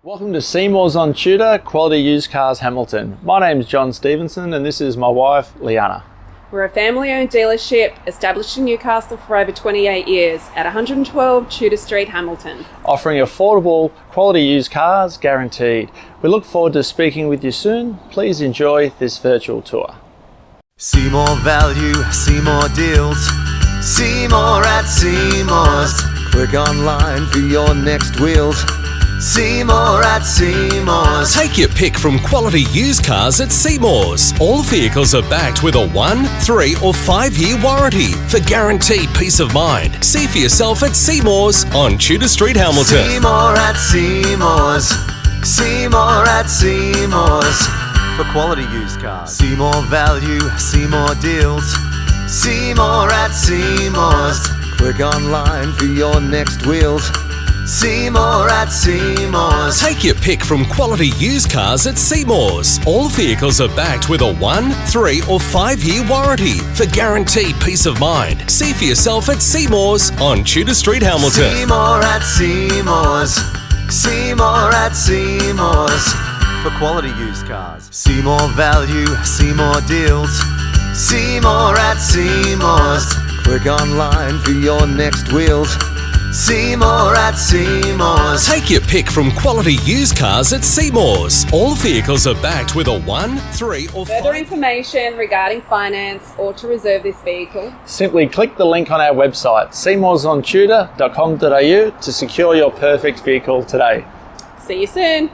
Welcome to Seymour's on Tudor, Quality Used Cars Hamilton. My name's John Stevenson and this is my wife, Liana. We're a family-owned dealership established in Newcastle for over 28 years at 112 Tudor Street, Hamilton. Offering affordable, quality used cars guaranteed. We look forward to speaking with you soon. Please enjoy this virtual tour. See more value, see more deals. See more at Seymour's. Click online for your next wheels. See more at Seymour's. Take your pick from quality used cars at Seymour's. All vehicles are backed with a 1, 3 or 5 year warranty for guaranteed peace of mind. See for yourself at Seymour's on Tudor Street, Hamilton. See more at Seymour's. See more at Seymour's. For quality used cars. See more value, see more deals. See more at Seymour's. Click online for your next wheels. See more at Seymour's. Take your pick from quality used cars at Seymour's. All vehicles are backed with a 1, 3 or 5 year warranty for guaranteed peace of mind. See for yourself at Seymour's on Tudor Street, Hamilton. See more at Seymour's. See more at Seymour's. For quality used cars. See more value, see more deals. See more at Seymour's. Click online for your next wheels. See more at Seymour's. Take your pick from quality used cars at Seymour's. All vehicles are backed with a 1, 3 or 5... Further information regarding finance or to reserve this vehicle, Simply click the link on our website, seymoursontudor.com.au, to secure your perfect vehicle today. see you soon.